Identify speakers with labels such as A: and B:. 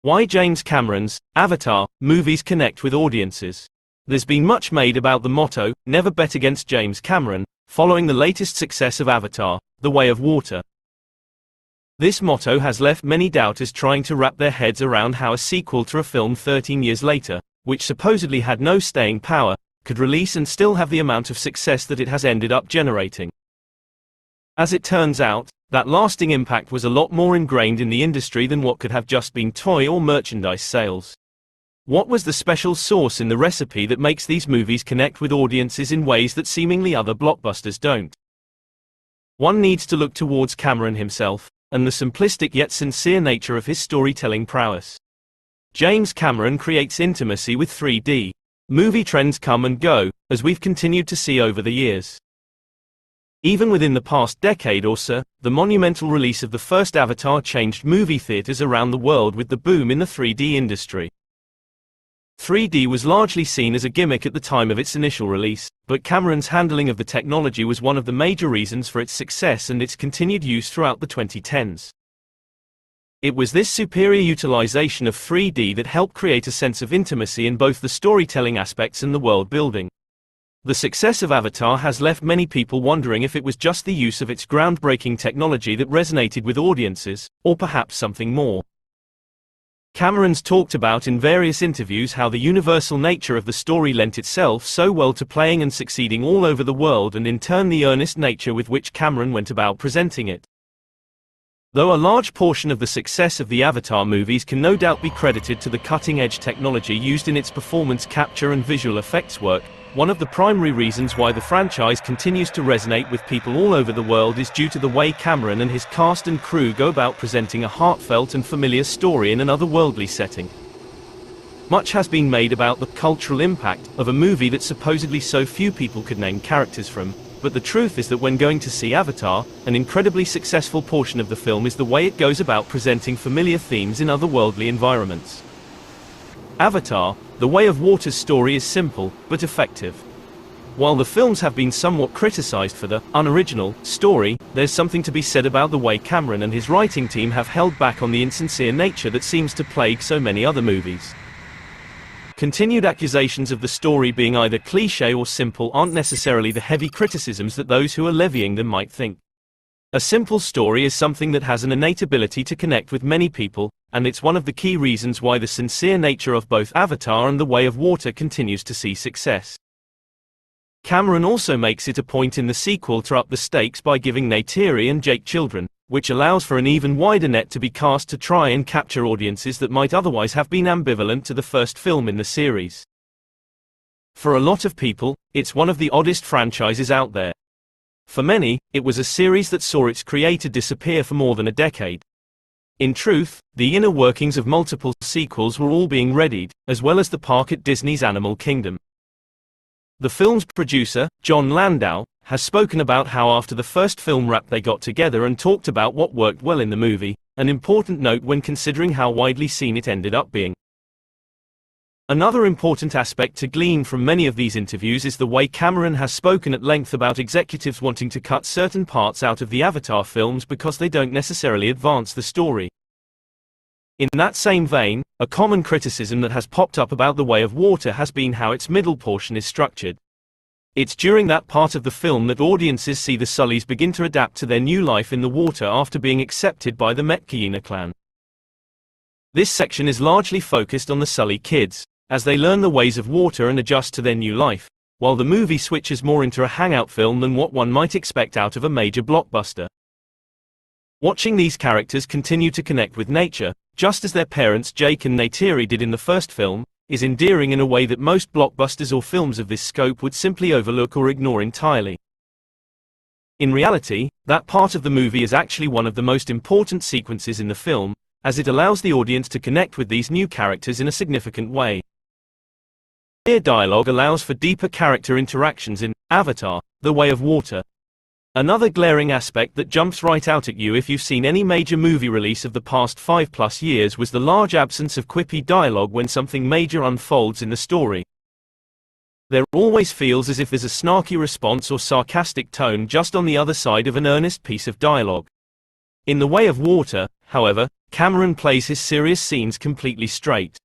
A: Why James Cameron's Avatar movies connect with audiences. There's been much made about the motto, "Never bet against James Cameron," following the latest success of Avatar, The Way of Water. This motto has left many doubters trying to wrap their heads around how a sequel to a film 13 years later, which supposedly had no staying power, could release and still have the amount of success that it has ended up generating. As it turns out, that lasting impact was a lot more ingrained in the industry than what could have just been toy or merchandise sales. What was the special sauce in the recipe that makes these movies connect with audiences in ways that seemingly other blockbusters don't? One needs to look towards Cameron himself, and the simplistic yet sincere nature of his storytelling prowess. James Cameron creates intimacy with 3D. Movie trends come and go, as we've continued to see over the years. Even within the past decade or so, the monumental release of the first Avatar changed movie theaters around the world with the boom in the 3D industry. 3D was largely seen as a gimmick at the time of its initial release, but Cameron's handling of the technology was one of the major reasons for its success and its continued use throughout the 2010s. It was this superior utilization of 3D that helped create a sense of intimacy in both the storytelling aspects and the world building. The success of Avatar has left many people wondering if it was just the use of its groundbreaking technology that resonated with audiences, or perhaps something more. Cameron's talked about in various interviews how the universal nature of the story lent itself so well to playing and succeeding all over the world, and in turn the earnest nature with which Cameron went about presenting it. Though a large portion of the success of the Avatar movies can no doubt be credited to the cutting-edge technology used in its performance capture and visual effects work, one of the primary reasons why the franchise continues to resonate with people all over the world is due to the way Cameron and his cast and crew go about presenting a heartfelt and familiar story in an otherworldly setting. Much has been made about the cultural impact of a movie that supposedly so few people could name characters from, but the truth is that when going to see Avatar, an incredibly successful portion of the film is the way it goes about presenting familiar themes in otherworldly environments. Avatar, The Way of Water's story is simple, but effective. While the films have been somewhat criticized for the unoriginal story, there's something to be said about the way Cameron and his writing team have held back on the insincere nature that seems to plague so many other movies. Continued accusations of the story being either cliché or simple aren't necessarily the heavy criticisms that those who are levying them might think. A simple story is something that has an innate ability to connect with many people, and it's one of the key reasons why the sincere nature of both Avatar and The Way of Water continues to see success. Cameron also makes it a point in the sequel to up the stakes by giving Neytiri and Jake children, which allows for an even wider net to be cast to try and capture audiences that might otherwise have been ambivalent to the first film in the series. For a lot of people, it's one of the oddest franchises out there. For many, it was a series that saw its creator disappear for more than a decade. In truth, the inner workings of multiple sequels were all being readied, as well as the park at Disney's Animal Kingdom. The film's producer, Jon Landau, has spoken about how after the first film wrapped they got together and talked about what worked well in the movie, an important note when considering how widely seen it ended up being. Another important aspect to glean from many of these interviews is the way Cameron has spoken at length about executives wanting to cut certain parts out of the Avatar films because they don't necessarily advance the story. In that same vein, a common criticism that has popped up about The Way of Water has been how its middle portion is structured. It's during that part of the film that audiences see the Sullys begin to adapt to their new life in the water after being accepted by the Metkayina clan. This section is largely focused on the Sully kids, as they learn the ways of water and adjust to their new life, while the movie switches more into a hangout film than what one might expect out of a major blockbuster. Watching these characters continue to connect with nature, just as their parents Jake and Neytiri did in the first film, is endearing in a way that most blockbusters or films of this scope would simply overlook or ignore entirely. In reality, that part of the movie is actually one of the most important sequences in the film, as it allows the audience to connect with these new characters in a significant way. Clear dialogue allows for deeper character interactions in Avatar, The Way of Water. Another glaring aspect that jumps right out at you if you've seen any major movie release of the past 5+ years was the large absence of quippy dialogue when something major unfolds in the story. There always feels as if there's a snarky response or sarcastic tone just on the other side of an earnest piece of dialogue. In The Way of Water, however, Cameron plays his serious scenes completely straight.